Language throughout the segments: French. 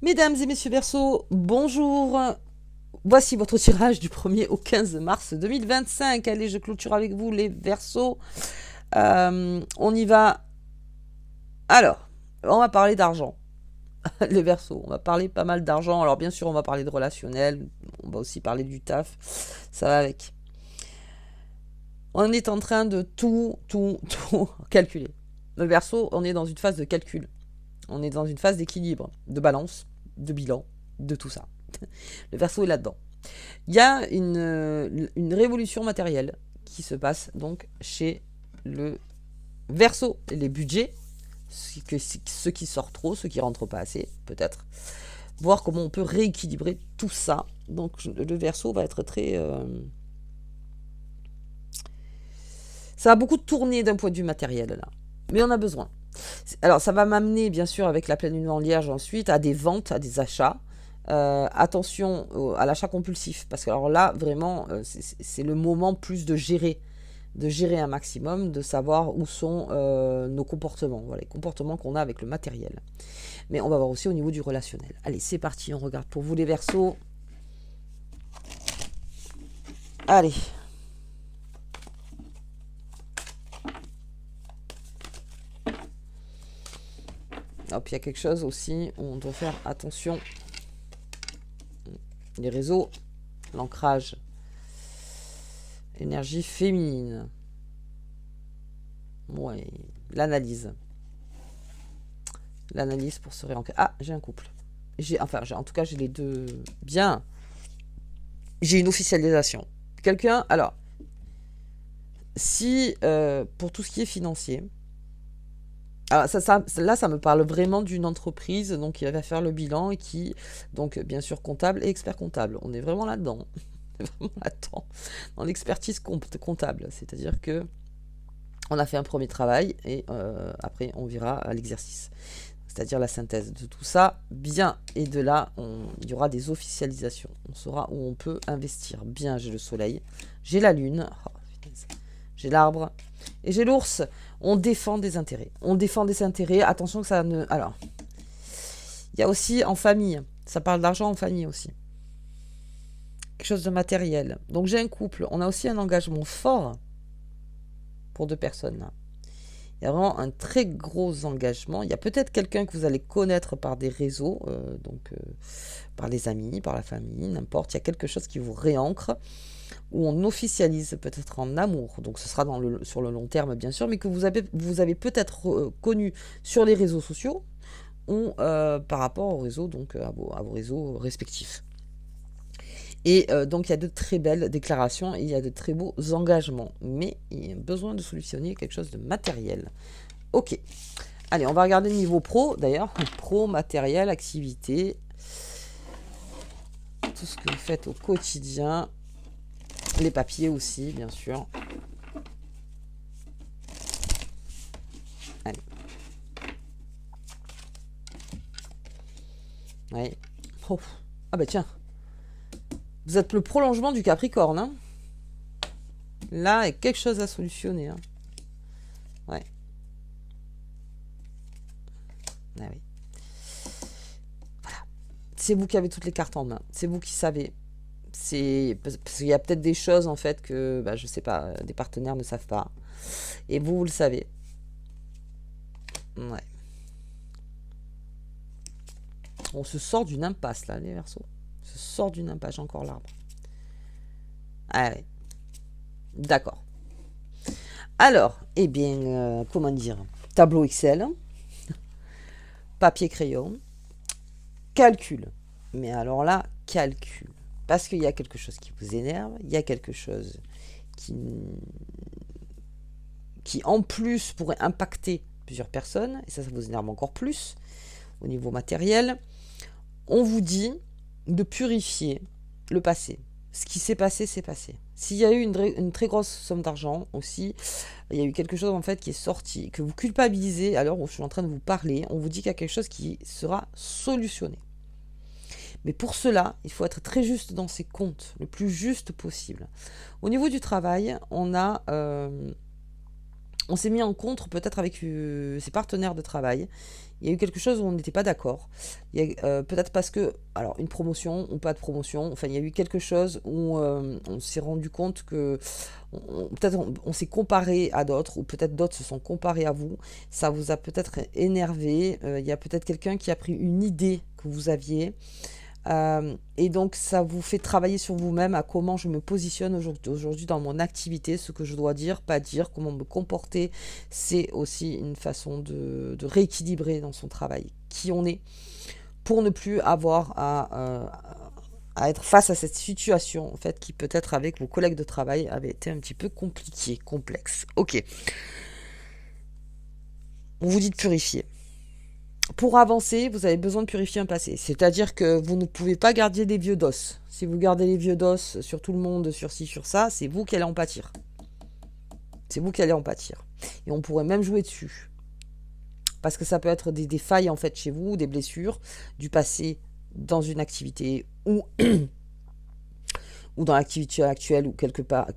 Mesdames et messieurs Verseau, bonjour. Voici votre tirage du 1er au 15 mars 2025. Allez, je clôture avec vous les Verseaux. On y va. Alors, on va parler d'argent. Les Verseaux, on va parler pas mal d'argent. Alors bien sûr, on va parler de relationnel. On va aussi parler du taf. Ça va avec. On est en train de tout calculer. Le Verseau, on est dans une phase de calcul. On est dans une phase d'équilibre, de balance, de bilan, de tout ça. Le Verseau est là-dedans. Il y a une révolution matérielle qui se passe donc chez le Verseau. Les budgets, ce qui sort trop, ce qui rentre pas assez, peut-être. Voir comment on peut rééquilibrer tout ça. Donc le Verseau va être très... Ça va beaucoup tourner d'un point de vue matériel là. Mais on a besoin. Alors ça va m'amener bien sûr avec la pleine lune en Vierge ensuite à des ventes, à des achats. Attention à l'achat compulsif, parce que alors là vraiment c'est le moment plus de gérer un maximum, de savoir où sont nos comportements, voilà, les comportements qu'on a avec le matériel. Mais on va voir aussi au niveau du relationnel. Allez, c'est parti, on regarde pour vous les Verseaux. Allez. Hop, il y a quelque chose aussi où on doit faire attention. Les réseaux, l'ancrage, énergie féminine. Ouais, l'analyse. L'analyse pour se réancrer. Ah, j'ai un couple. En tout cas, j'ai les deux. Bien. J'ai une officialisation. Quelqu'un, alors, si pour tout ce qui est financier, alors là, ça me parle vraiment d'une entreprise donc qui va faire le bilan et qui, donc bien sûr, comptable et expert comptable. On est vraiment là-dedans. On est vraiment là-dedans. Dans l'expertise comptable. C'est-à-dire que on a fait un premier travail et après, on verra à l'exercice. C'est-à-dire la synthèse de tout ça, bien. Et de là, il y aura des officialisations. On saura où on peut investir. Bien, j'ai le soleil, j'ai la lune, j'ai l'arbre et j'ai l'ours. On défend des intérêts. On défend des intérêts. Attention que ça ne... Alors, il y a aussi en famille. Ça parle d'argent en famille aussi. Quelque chose de matériel. Donc j'ai un couple. On a aussi un engagement fort pour deux personnes là. Il y a vraiment un très gros engagement. Il y a peut-être quelqu'un que vous allez connaître par des réseaux, par les amis, par la famille, n'importe. Il y a quelque chose qui vous réancre, où on officialise peut-être en amour. Donc ce sera sur le long terme, bien sûr, mais que vous avez peut-être connu sur les réseaux sociaux ou par rapport aux réseaux, donc à vos réseaux respectifs. Et donc il y a de très belles déclarations et il y a de très beaux engagements. Mais il y a besoin de solutionner quelque chose de matériel. Ok. Allez, on va regarder le niveau pro, d'ailleurs. Pro, matériel, activité. Tout ce que vous faites au quotidien. Les papiers aussi, bien sûr. Allez. Oui. Oh. Ah bah tiens. Vous êtes le prolongement du Capricorne. Hein, là, il y a quelque chose à solutionner. Hein. Ouais. Ah oui. Voilà. C'est vous qui avez toutes les cartes en main. C'est vous qui savez. Parce qu'il y a peut-être des choses, en fait, que, bah, je sais pas, des partenaires ne savent pas. Et vous le savez. Ouais. On se sort d'une impasse, là, les Verseaux. On se sort d'une impasse. J'ai encore l'arbre. Ah ouais. D'accord. Alors, eh bien, comment dire, tableau Excel, papier crayon, calcul. Mais alors là, calcul. Parce qu'il y a quelque chose qui vous énerve, il y a quelque chose qui en plus pourrait impacter plusieurs personnes, et ça vous énerve encore plus au niveau matériel. On vous dit de purifier le passé. Ce qui s'est passé, c'est passé. S'il y a eu une très grosse somme d'argent aussi, il y a eu quelque chose en fait qui est sorti, que vous culpabilisez à l'heure où je suis en train de vous parler, on vous dit qu'il y a quelque chose qui sera solutionné. Mais pour cela, il faut être très juste dans ses comptes, le plus juste possible. Au niveau du travail, on a on s'est mis en contre peut-être avec ses partenaires de travail. Il y a eu quelque chose où on n'était pas d'accord. Peut-être parce que, alors une promotion ou pas de promotion, enfin il y a eu quelque chose où on s'est rendu compte que peut-être on s'est comparé à d'autres, ou peut-être d'autres se sont comparés à vous. Ça vous a peut-être énervé. Il y a peut-être quelqu'un qui a pris une idée que vous aviez. Et donc, ça vous fait travailler sur vous-même à comment je me positionne aujourd'hui dans mon activité, ce que je dois dire, pas dire, comment me comporter. C'est aussi une façon de rééquilibrer dans son travail qui on est pour ne plus avoir à être face à cette situation, en fait, qui peut-être avec vos collègues de travail avait été un petit peu compliquée, complexe. Ok, on vous dit de purifier. Pour avancer, vous avez besoin de purifier un passé. C'est-à-dire que vous ne pouvez pas garder des vieux dos. Si vous gardez les vieux dos sur tout le monde, sur ci, sur ça, c'est vous qui allez en pâtir. C'est vous qui allez en pâtir. Et on pourrait même jouer dessus. Parce que ça peut être des failles en fait chez vous, des blessures du passé dans une activité ou dans l'activité actuelle ou quelque part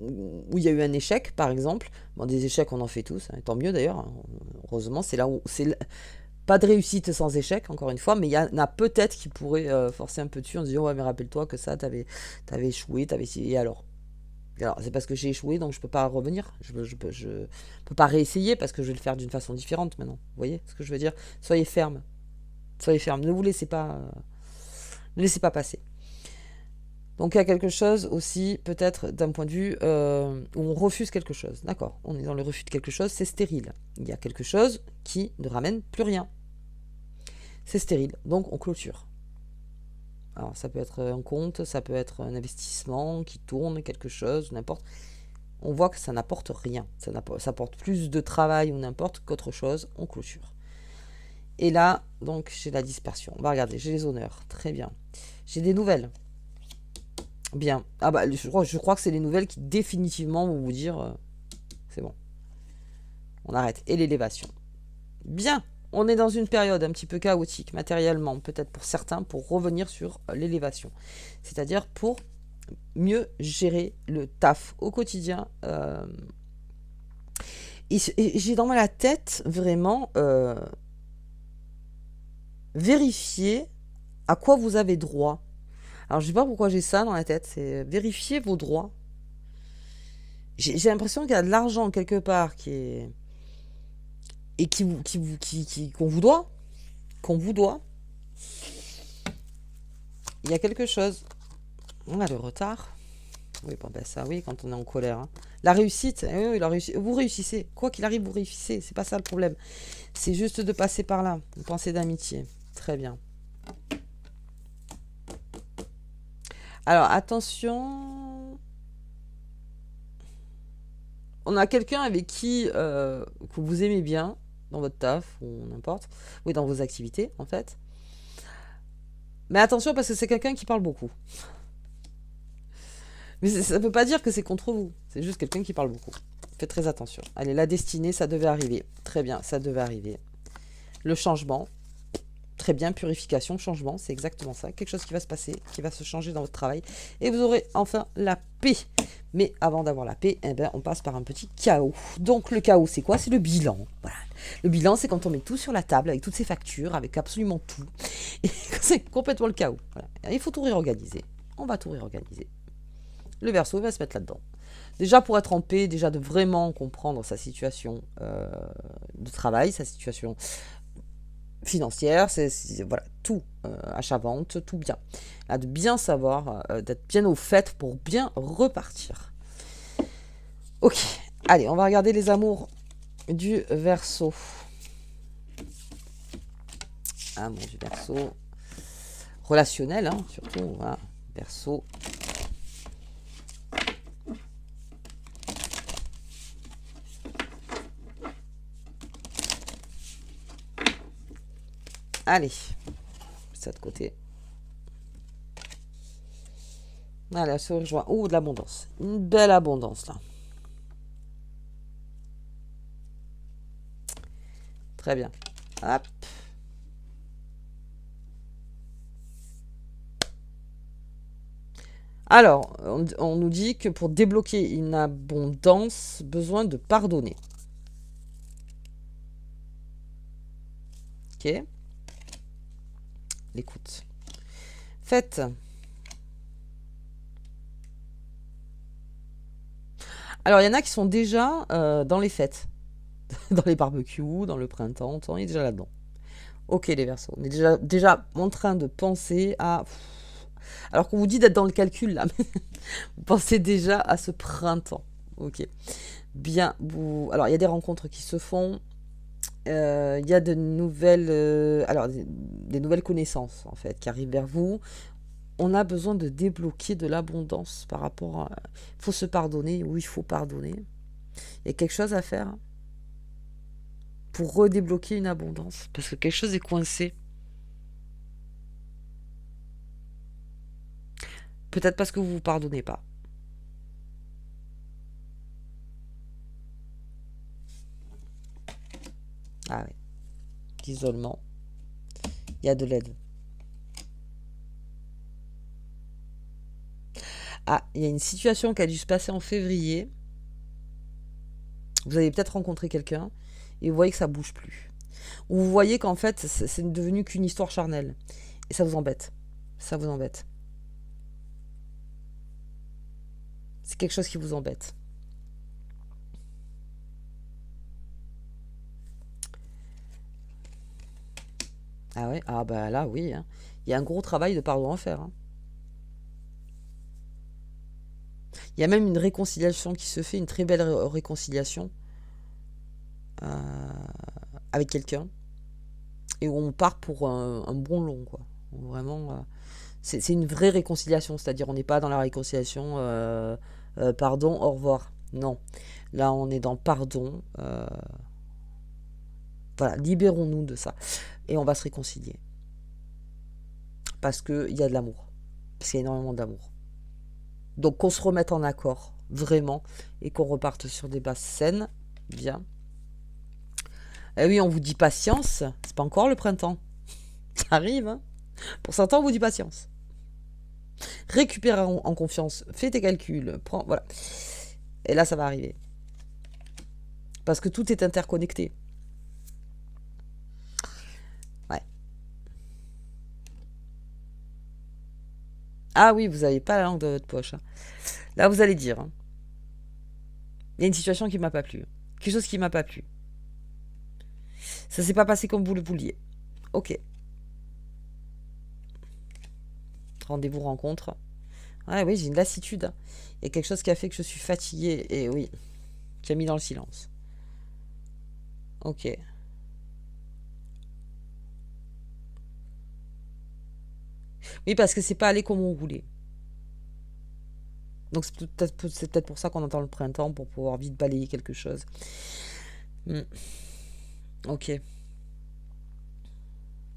où il y a eu un échec, par exemple. Bon, des échecs, on en fait tous, hein, tant mieux d'ailleurs. Hein. Heureusement, c'est là où pas de réussite sans échec, encore une fois, mais il y en a peut-être qui pourraient forcer un peu dessus en se disant ouais, mais rappelle-toi que ça, t'avais échoué, t'avais essayé, et alors c'est parce que j'ai échoué, donc je peux pas revenir, je peux pas réessayer parce que je vais le faire d'une façon différente maintenant. Vous voyez ce que je veux dire? Soyez ferme, ne vous laissez pas, ne laissez pas passer. Donc il y a quelque chose aussi, peut-être d'un point de vue où on refuse quelque chose. D'accord, on est dans le refus de quelque chose, c'est stérile. Il y a quelque chose qui ne ramène plus rien. C'est stérile, donc on clôture. Alors ça peut être un compte, ça peut être un investissement qui tourne, quelque chose, n'importe. On voit que ça n'apporte rien. Ça apporte plus de travail ou n'importe qu'autre chose, on clôture. Et là, donc j'ai la dispersion. On va regarder, j'ai les honneurs, très bien. J'ai des nouvelles. Bien. Ah bah je crois que c'est les nouvelles qui définitivement vont vous dire c'est bon. On arrête. Et l'élévation. Bien. On est dans une période un petit peu chaotique matériellement, peut-être pour certains, pour revenir sur l'élévation. C'est-à-dire pour mieux gérer le taf au quotidien. Et j'ai dans la tête vraiment vérifier à quoi vous avez droit. Alors je sais pas pourquoi j'ai ça dans la tête, c'est vérifier vos droits. J'ai l'impression qu'il y a de l'argent quelque part qui est et qu'on vous doit, Il y a quelque chose. On a le retard. Oui, bon ben ça, oui, quand on est en colère. Hein. La réussite, oui, vous réussissez. Quoi qu'il arrive, vous réussissez. C'est pas ça le problème. C'est juste de passer par là. Une pensée d'amitié. Très bien. Alors, attention. On a quelqu'un avec qui que vous aimez bien dans votre taf ou n'importe. Oui, dans vos activités, en fait. Mais attention parce que c'est quelqu'un qui parle beaucoup. Mais ça ne veut pas dire que c'est contre vous. C'est juste quelqu'un qui parle beaucoup. Faites très attention. Allez, la destinée, ça devait arriver. Très bien, ça devait arriver. Le changement. Très bien, purification, changement, c'est exactement ça. Quelque chose qui va se passer, qui va se changer dans votre travail. Et vous aurez enfin la paix. Mais avant d'avoir la paix, eh ben, on passe par un petit chaos. Donc le chaos, c'est quoi? C'est le bilan. Voilà. Le bilan, c'est quand on met tout sur la table, avec toutes ces factures, avec absolument tout. Et c'est complètement le chaos. Voilà. Il faut tout réorganiser. On va tout réorganiser. Le Verseau va se mettre là-dedans. Déjà pour être en paix, déjà de vraiment comprendre sa situation de travail, sa situation financière, voilà, tout, achat-vente, tout bien. Là, de bien savoir, d'être bien au fait pour bien repartir. Ok, allez, on va regarder les amours du Verseau. Amour du Verseau. Relationnel, hein, surtout. Voilà. Verseau. Allez, ça de côté. Allez, sourire joie. Oh, de l'abondance. Une belle abondance, là. Très bien. Hop. Alors, on nous dit que pour débloquer une abondance, besoin de pardonner. Ok. L'écoute. Faites. Alors, il y en a qui sont déjà dans les fêtes. Dans les barbecues, dans le printemps, on est déjà là-dedans. Ok, les Verseaux. On est déjà en train de penser à... Alors qu'on vous dit d'être dans le calcul, là. Mais vous pensez déjà à ce printemps. Ok. Bien. Alors, il y a des rencontres qui se font. Il y a de nouvelles... alors, des nouvelles connaissances, en fait, qui arrivent vers vous. On a besoin de débloquer de l'abondance par rapport à... Il faut se pardonner. Oui, il faut pardonner. Il y a quelque chose à faire pour redébloquer une abondance. Parce que quelque chose est coincé. Peut-être parce que vous vous pardonnez pas. Ah oui. L'isolement. Il y a de l'aide. Ah, il y a une situation qui a dû se passer en février. Vous avez peut-être rencontré quelqu'un et vous voyez que ça bouge plus. Ou vous voyez qu'en fait, c'est devenu qu'une histoire charnelle. Et ça vous embête. Ça vous embête. C'est quelque chose qui vous embête. Ah ouais. Ah bah là, oui. Hein. Il y a un gros travail de pardon à faire. Hein. Il y a même une réconciliation qui se fait, une très belle réconciliation euh, avec quelqu'un. Et où on part pour un bon long, quoi. Vraiment, c'est une vraie réconciliation, c'est-à-dire on n'est pas dans la réconciliation pardon, au revoir. Non. Là, on est dans pardon. Voilà, libérons-nous de ça. Et on va se réconcilier. Parce qu'il y a de l'amour. Parce qu'il y a énormément d'amour. Donc qu'on se remette en accord, vraiment, et qu'on reparte sur des bases saines. Bien. Eh oui, on vous dit patience, c'est pas encore le printemps. Ça arrive, hein. Pour certains, on vous dit patience. Récupère en confiance, fais tes calculs, prends, voilà. Et là, ça va arriver. Parce que tout est interconnecté. Ouais. Ah oui, vous n'avez pas la langue dans votre poche. Hein. Là, vous allez dire. Hein. Il y a une situation qui m'a pas plu. Quelque chose qui m'a pas plu. Ça s'est pas passé comme vous le vouliez. Ok. Rendez-vous rencontre. Ah oui, j'ai une lassitude. Hein. Il y a quelque chose qui a fait que je suis fatiguée. Et oui, qui a mis dans le silence. Ok. Oui, parce que c'est pas allé comme on voulait. Donc c'est peut-être pour ça qu'on attend le printemps, pour pouvoir vite balayer quelque chose. Hmm. Ok.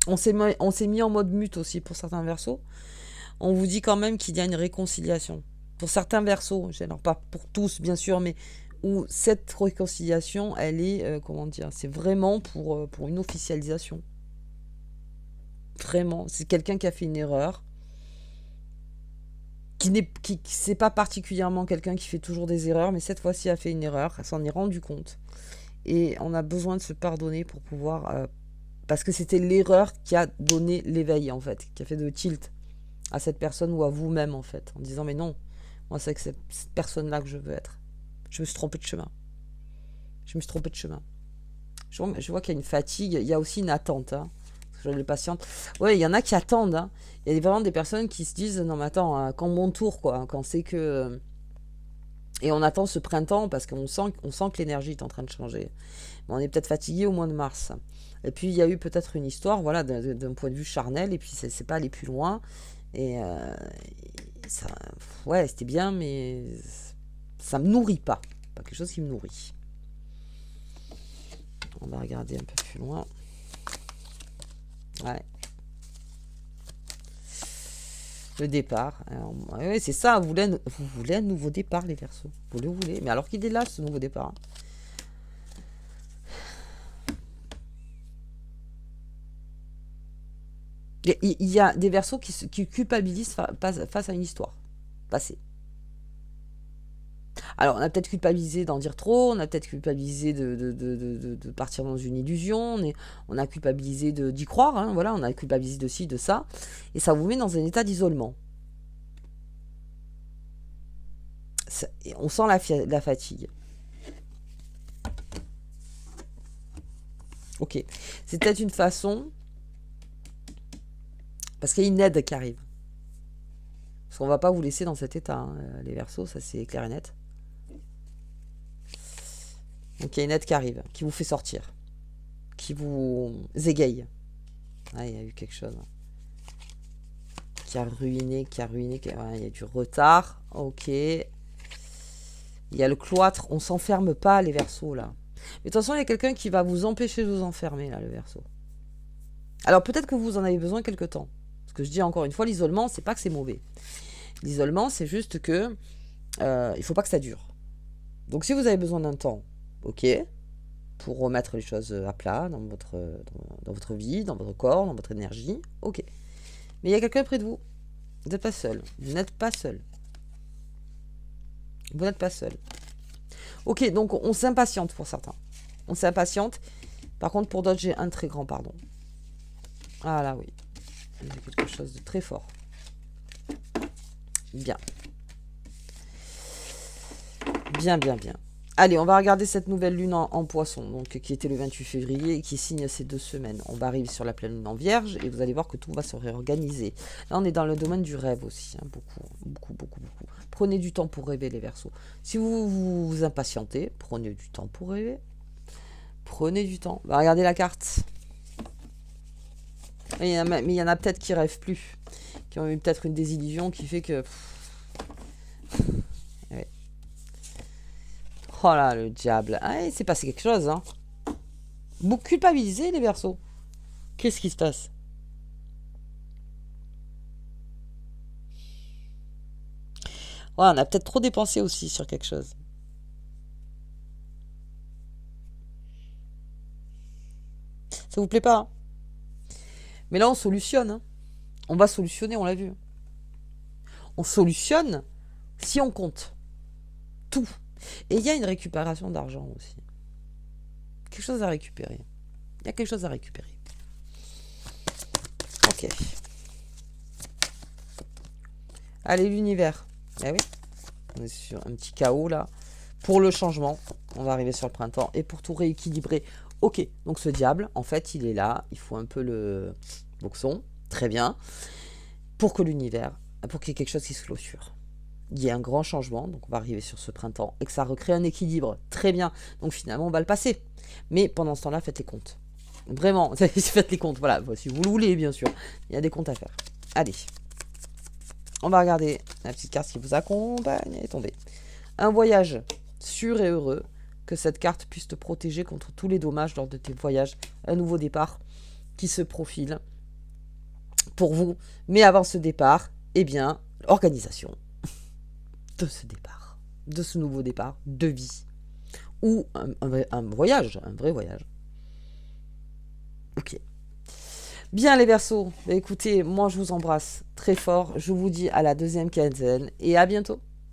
On s'est mis en mode mute aussi pour certains versos. On vous dit quand même qu'il y a une réconciliation. Pour certains versos, alors pas pour tous bien sûr, mais où cette réconciliation, elle est, comment dire, c'est vraiment pour une officialisation. Vraiment, c'est quelqu'un qui a fait une erreur, qui c'est pas particulièrement quelqu'un qui fait toujours des erreurs, mais cette fois-ci a fait une erreur, elle s'en est rendu compte. Et on a besoin de se pardonner pour pouvoir... parce que c'était l'erreur qui a donné l'éveil, en fait, qui a fait de tilt à cette personne ou à vous-même, en fait, en disant, mais non, moi, c'est avec cette personne-là que je veux être. Je me suis trompé de chemin. Je me suis trompé de chemin. Je vois qu'il y a une fatigue, il y a aussi une attente. Hein. Je les patiente. Ouais, il y en a qui attendent. Hein. Il y a vraiment des personnes qui se disent, non, mais attends, quand mon tour, quoi, hein, quand c'est que... Et on attend ce printemps parce qu'on sent que l'énergie est en train de changer. Mais on est peut-être fatigué au mois de mars. Et puis il y a eu peut-être une histoire, voilà, d'un point de vue charnel, et puis c'est pas aller plus loin. Et ça, ouais, c'était bien, mais ça me nourrit pas. Pas quelque chose qui me nourrit. On va regarder un peu plus loin. Ouais. Le départ. Alors, ouais, c'est ça, vous voulez un nouveau départ, les Verseaux. Vous le voulez. Mais alors qu'il est là, ce nouveau départ. Il y a des Verseaux qui culpabilisent face à une histoire passée. Alors, on a peut-être culpabilisé d'en dire trop, on a peut-être culpabilisé de partir dans une illusion, on a culpabilisé d'y croire, hein, voilà, on a culpabilisé de ci, de ça, et ça vous met dans un état d'isolement. On sent la fatigue. Ok, c'est peut-être une façon, parce qu'il y a une aide qui arrive. Parce qu'on va pas vous laisser dans cet état, hein, les Verseaux, ça c'est clair et net. Donc il y a une aide qui arrive, qui vous fait sortir, qui vous égaye. Ah, il y a eu quelque chose qui a ruiné, ouais, il y a du retard. Ok. Il y a le cloître, on s'enferme pas les Verseaux là. Mais de toute façon, il y a quelqu'un qui va vous empêcher de vous enfermer là, le Verseau. Alors peut-être que vous en avez besoin quelque temps. Parce que je dis encore une fois, l'isolement, c'est pas que c'est mauvais. L'isolement, c'est juste que il faut pas que ça dure. Donc si vous avez besoin d'un temps, ok, pour remettre les choses à plat dans votre vie, dans votre corps, dans votre énergie, ok. Mais il y a quelqu'un près de vous. Vous n'êtes pas seul. Vous n'êtes pas seul. Vous n'êtes pas seul. Ok, donc on s'impatiente pour certains. On s'impatiente. Par contre, pour d'autres, j'ai un très grand pardon. Ah là, oui. Il y a quelque chose de très fort. Bien. Bien, bien, bien. Allez, on va regarder cette nouvelle lune en poisson, donc qui était le 28 février et qui signe ces 2 semaines. On va arriver sur la pleine lune en vierge et vous allez voir que tout va se réorganiser. Là, on est dans le domaine du rêve aussi, hein, beaucoup. Prenez du temps pour rêver les Verseaux. Si vous impatientez, prenez du temps pour rêver. Prenez du temps. On va regarder la carte. Mais il y en a peut-être qui rêvent plus, qui ont eu peut-être une désillusion qui fait que... Ouais. Oh là, le diable. Ah, il s'est passé quelque chose, hein. Vous culpabilisez les Verseaux. Qu'est-ce qui se passe? Ouais, on a peut-être trop dépensé aussi sur quelque chose. Ça vous plaît pas, hein? Mais là, on solutionne, hein. On va solutionner, on l'a vu. On solutionne si on compte. Tout. Et il y a une récupération d'argent aussi. Quelque chose à récupérer. Il y a quelque chose à récupérer. Ok. Allez, l'univers. Eh oui. On est sur un petit chaos là. Pour le changement, on va arriver sur le printemps. Et pour tout rééquilibrer, ok. Donc ce diable, en fait, il est là. Il faut un peu le boxon. Très bien. Pour que l'univers, pour qu'il y ait quelque chose qui se clôture. Il y a un grand changement, donc on va arriver sur ce printemps, et que ça recrée un équilibre. Très bien. Donc finalement, on va le passer. Mais pendant ce temps-là, faites les comptes. Vraiment, faites les comptes. Voilà, si vous le voulez, bien sûr. Il y a des comptes à faire. Allez. On va regarder la petite carte qui vous accompagne. Elle est tombée. Un voyage sûr et heureux. Que cette carte puisse te protéger contre tous les dommages lors de tes voyages. Un nouveau départ qui se profile pour vous. Mais avant ce départ, eh bien, organisation de ce départ, de ce nouveau départ de vie. Ou un voyage, un vrai voyage. Ok. Bien les Verseaux, écoutez, moi je vous embrasse très fort. Je vous dis à la 2e quinzaine et à bientôt.